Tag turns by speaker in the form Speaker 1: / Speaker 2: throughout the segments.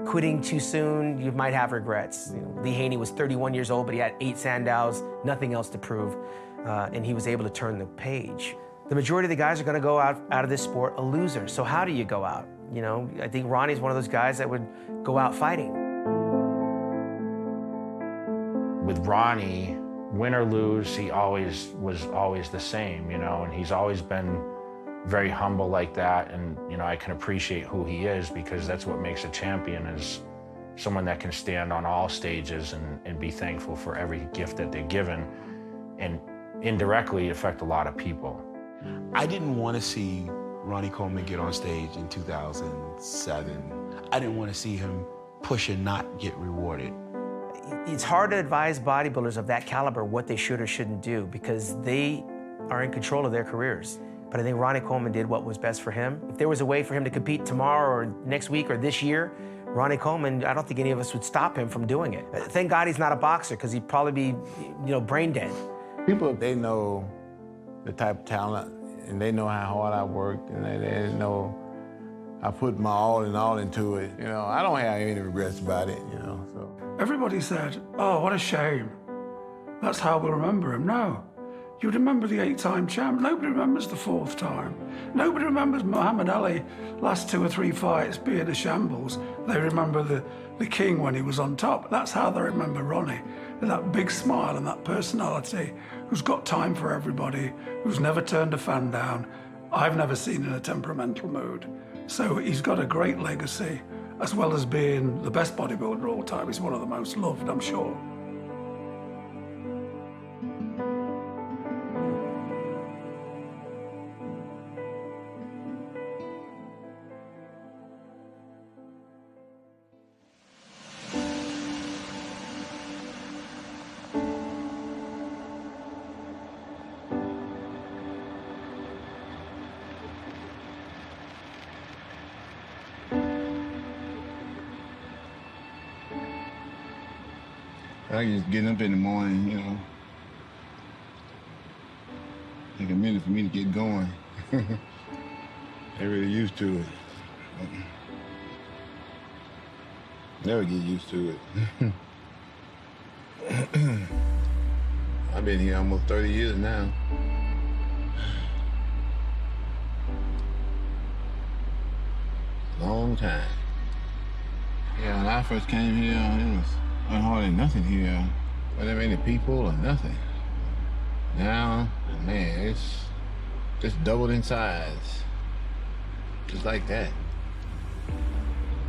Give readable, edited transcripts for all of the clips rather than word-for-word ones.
Speaker 1: quitting too soon, you might have regrets. You know, Lee Haney was 31 years old, but he had 8 Sandows, nothing else to prove, and he was able to turn the page. The majority of the guys are going to go out of this sport a loser. So how do you go out? You know, I think Ronnie's one of those guys that would go out fighting.
Speaker 2: With Ronnie, win or lose, he was always the same, you know, and he's always been very humble like that. And, you know, I can appreciate who he is because that's what makes a champion, is someone that can stand on all stages and be thankful for every gift that they're given and indirectly affect a lot of people.
Speaker 3: I didn't want to see Ronnie Coleman get on stage in 2007. I didn't want to see him push and not get rewarded.
Speaker 1: It's hard to advise bodybuilders of that caliber what they should or shouldn't do because they are in control of their careers. But I think Ronnie Coleman did what was best for him. If there was a way for him to compete tomorrow or next week or this year, Ronnie Coleman, I don't think any of us would stop him from doing it. Thank God he's not a boxer because he'd probably be, you know, brain dead.
Speaker 4: People, they know the type of talent and they know how hard I worked and they know I put my all into it. You know, I don't have any regrets about it, you know, so.
Speaker 5: Everybody said, oh, what a shame. That's how we'll remember him. No. You'd remember the 8-time champ. Nobody remembers the 4th time. Nobody remembers Muhammad Ali last 2 or 3 fights being a shambles. They remember the king when he was on top. That's how they remember Ronnie. With that big smile and that personality, who's got time for everybody, who's never turned a fan down. I've never seen in a temperamental mood. So he's got a great legacy, as well as being the best bodybuilder of all time. He's one of the most loved, I'm sure.
Speaker 4: I just getting up in the morning, you know. Take a minute for me to get going. They really used to it. Never get used to it. I've been here almost 30 years now. Long time. Yeah, when I first came here, it was hardly nothing here. Wasn't that many people or nothing. Now, man, it's just doubled in size. Just like that.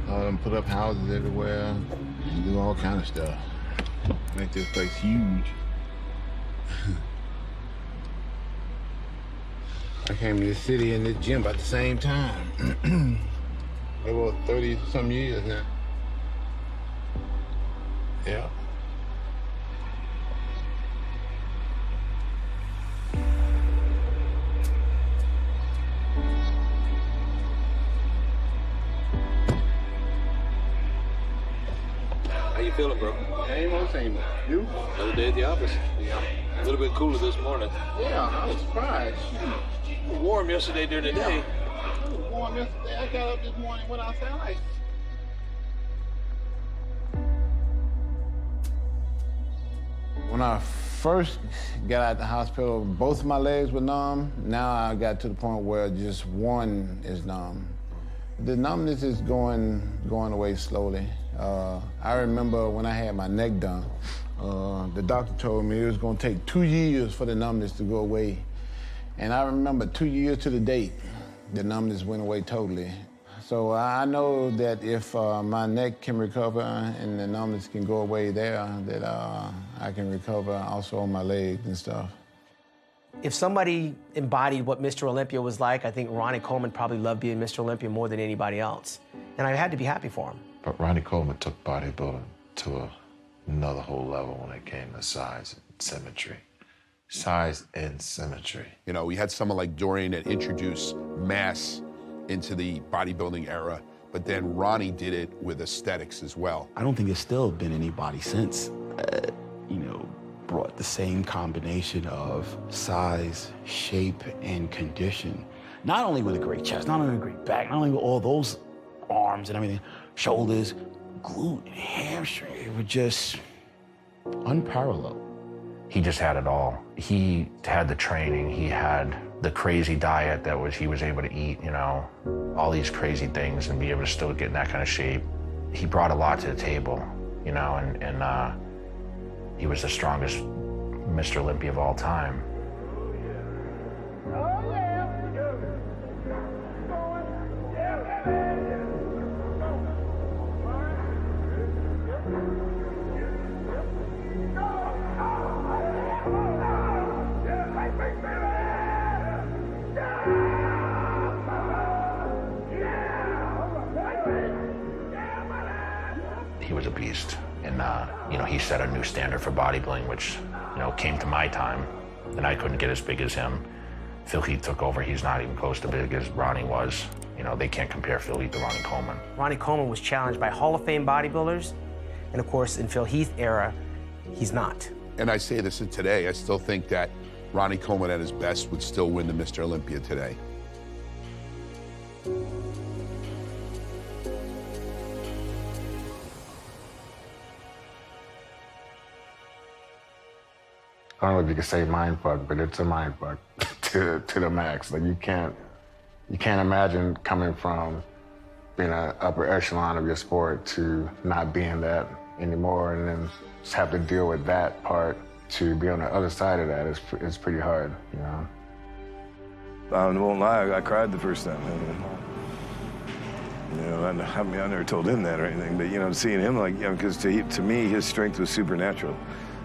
Speaker 4: All of them put up houses everywhere and do all kind of stuff. Make this place huge. I came to this city and this gym about the same time. Over 30-some years now. Yeah.
Speaker 6: How you feeling, bro?
Speaker 4: Same old, same old. You?
Speaker 6: Another day at the office. Yeah. A little bit cooler this morning.
Speaker 4: Yeah, I was surprised.
Speaker 6: It was warm yesterday during the day.
Speaker 4: It was warm yesterday. I got up this morning, went outside. When I first got out of the hospital, both of my legs were numb. Now I got to the point where just one is numb. The numbness is going away slowly. I remember when I had my neck done, the doctor told me it was going to take 2 years for the numbness to go away. And I remember 2 years to the date, the numbness went away totally. So I know that if my neck can recover and the numbness can go away there, that I can recover also on my legs and stuff.
Speaker 1: If somebody embodied what Mr. Olympia was like, I think Ronnie Coleman probably loved being Mr. Olympia more than anybody else. And I had to be happy for him.
Speaker 7: But Ronnie Coleman took bodybuilding to another whole level when it came to size and symmetry. Size and symmetry.
Speaker 8: You know, we had someone like Dorian that introduced mass into the bodybuilding era, but then Ronnie did it with aesthetics as well.
Speaker 3: I don't think there's still been anybody since, brought the same combination of size, shape, and condition. Not only with a great chest, not only with a great back, not only with all those arms and everything, shoulders, glute and hamstring. It was just unparalleled.
Speaker 2: He just had it all. He had the training, he had the crazy diet that he was able to eat, you know, all these crazy things and be able to still get in that kind of shape. He brought a lot to the table, you know, and he was the strongest Mr. Olympia of all time. He was a beast, and you know, he set a new standard for bodybuilding, which, you know, came to my time, and I couldn't get as big as him. Phil Heath took over. He's not even close to big as Ronnie was. You know, they can't compare Phil Heath to Ronnie Coleman.
Speaker 1: Ronnie Coleman was challenged by Hall of Fame bodybuilders, and of course, in Phil Heath era, he's not.
Speaker 8: And I say this today, I still think that Ronnie Coleman at his best would still win the Mr. Olympia today.
Speaker 4: I don't know if you can say mind fuck, but it's a mind fuck to the max. Like you can't imagine coming from being an upper echelon of your sport to not being that anymore, and then just have to deal with that part. To be on the other side of that is pretty hard, you know.
Speaker 9: I won't lie, I cried the first time. You know, I mean, I never told him that or anything, but you know, seeing him like, you know, because to me, his strength was supernatural.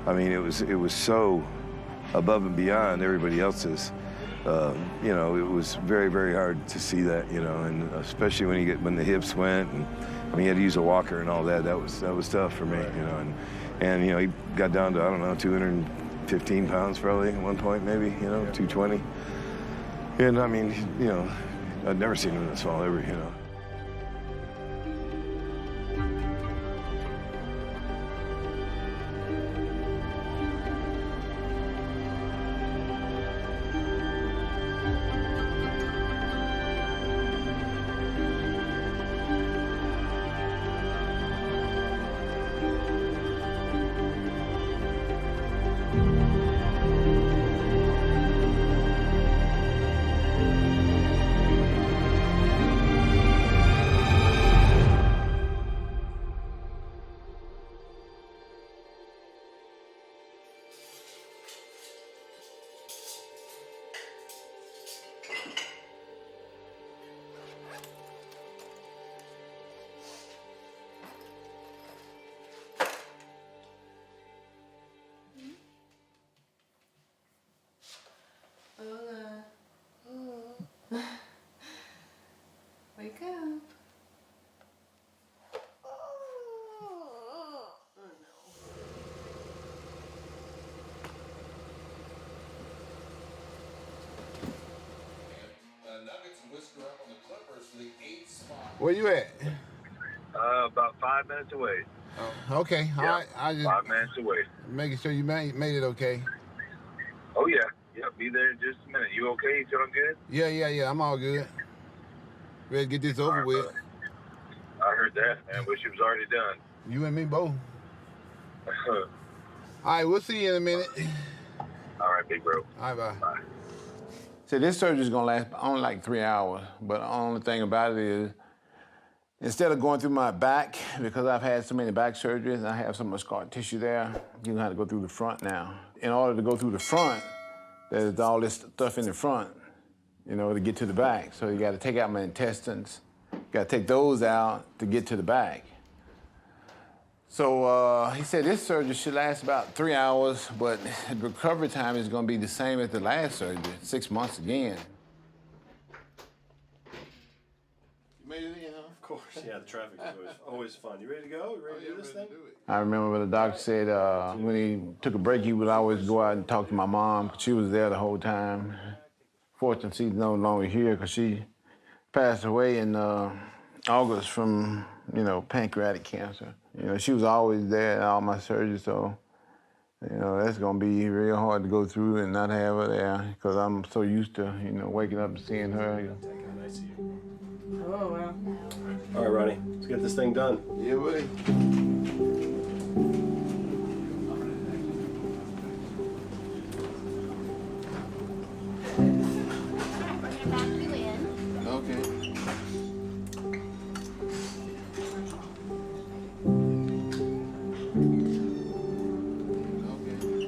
Speaker 9: I mean, it was so above and beyond everybody else's. You know, it was very, very hard to see that. You know, and especially when the hips went, and I mean, he had to use a walker and all that. That was tough for me. You know, and you know, he got down to, I don't know, 215 pounds probably at one point, maybe. You know, 220. And I mean, you know, I'd never seen him that small ever. You know.
Speaker 10: Wake up.
Speaker 4: Where you at?
Speaker 6: About 5 minutes away.
Speaker 4: Okay, all right. I just
Speaker 6: 5 minutes away.
Speaker 4: making sure you made it okay.
Speaker 6: Oh, yeah. Yeah, be there in just a minute. You okay? You feeling good?
Speaker 4: Yeah. I'm all good. Ready to get this over with.
Speaker 6: Brother. I heard that, man. Wish it was already done.
Speaker 4: You and me both. All right, we'll see you in a minute.
Speaker 6: All right, big bro.
Speaker 4: All right, bye.
Speaker 6: Bye.
Speaker 4: So this surgery's gonna last only like 3 hours, but the only thing about it is, instead of going through my back, because I've had so many back surgeries and I have so much scar tissue there, you're gonna have to go through the front now. In order to go through the front, there's all this stuff in the front, you know, to get to the back. So you gotta take out my intestines, you gotta take those out to get to the back. So he said this surgery should last about 3 hours, but the recovery time is gonna be the same as the last surgery, 6 months again. You made it in, huh?
Speaker 11: Of course, yeah, the traffic is always fun. You ready to go? You ready to do this thing?
Speaker 4: I remember when the doctor said when he took a break, he would always go out and talk to my mom. She was there the whole time. Fortunately, she's no longer here because she passed away in August from, you know, pancreatic cancer. You know, she was always there at all my surgeries, so, you know, that's gonna be real hard to go through and not have her there because I'm so used to, you know, waking up and seeing her.
Speaker 10: Oh, wow.
Speaker 11: All right, Ronnie, let's get this thing done.
Speaker 4: Yeah, buddy. Okay.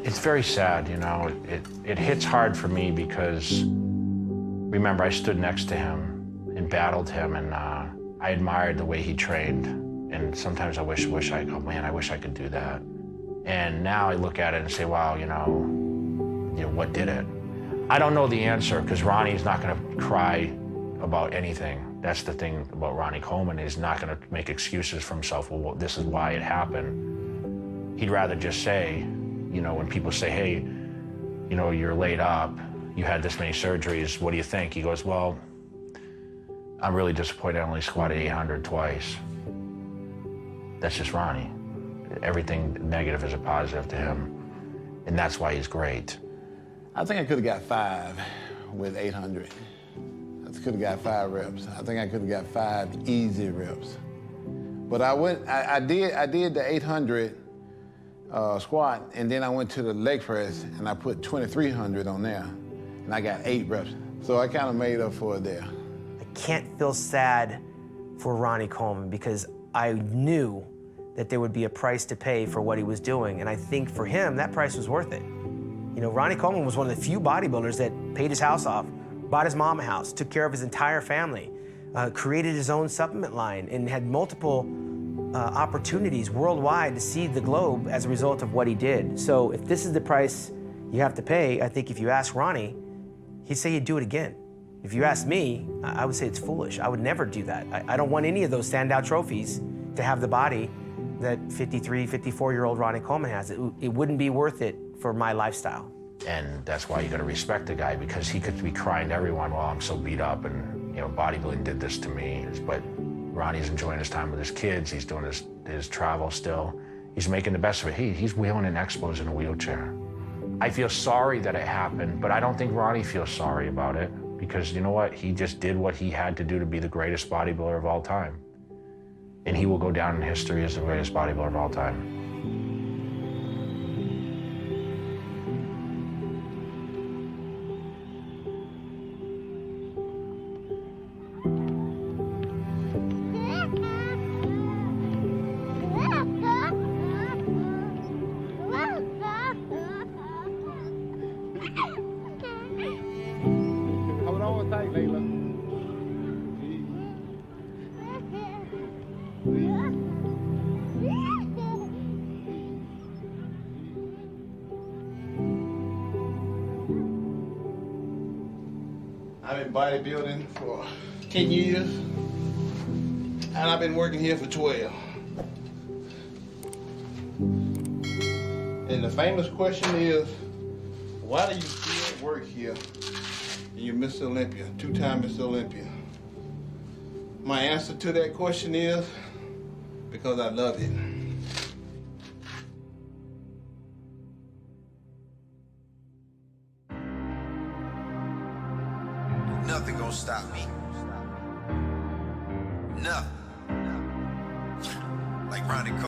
Speaker 2: It's very sad, you know. It hits hard for me because, remember, I stood next to him and battled him, and I admired the way he trained. And sometimes I wish I go, man, I wish I could do that. And now I look at it and say, wow, you know, what did it? I don't know the answer because Ronnie's not going to cry about anything. That's the thing about Ronnie Coleman. He's not going to make excuses for himself. Well, this is why it happened. He'd rather just say, you know, when people say, hey, you know, you're laid up, you had this many surgeries, what do you think? He goes, well, I'm really disappointed I only squatted 800 twice. That's just Ronnie. Everything negative is a positive to him. And that's why he's great.
Speaker 4: I think I could have got 5 with 800. I could have got 5 reps. I think I could have got 5 easy reps. But I did the 800 squat, and then I went to the leg press, and I put 2,300 on there, and I got 8 reps. So I kind of made up for it there.
Speaker 1: I can't feel sad for Ronnie Coleman because I knew that there would be a price to pay for what he was doing, and I think for him, that price was worth it. You know, Ronnie Coleman was one of the few bodybuilders that paid his house off, bought his mom a house, took care of his entire family, created his own supplement line, and had multiple opportunities worldwide to see the globe as a result of what he did. So if this is the price you have to pay, I think if you ask Ronnie, he'd say he'd do it again. If you ask me, I would say it's foolish. I would never do that. I don't want any of those standout trophies to have the body that 53, 54-year-old Ronnie Coleman has. It wouldn't be worth it for my lifestyle.
Speaker 2: And that's why you gotta respect the guy, because he could be crying to everyone, well, I'm so beat up and, you know, bodybuilding did this to me. But Ronnie's enjoying his time with his kids. He's doing his travel still. He's making the best of it. He's wheeling in expos in a wheelchair. I feel sorry that it happened, but I don't think Ronnie feels sorry about it, because you know what? He just did what he had to do to be the greatest bodybuilder of all time. And he will go down in history as the greatest bodybuilder of all time.
Speaker 4: Hold on tight, Layla. I've been bodybuilding for 10 years, and I've been working here for 12. And the famous question is, why do you still work here? And you're Mr. Olympia, 2-time Mr. Olympia. My answer to that question is, because I love it.
Speaker 12: Nothing gonna stop me. Nothing. Like Ronnie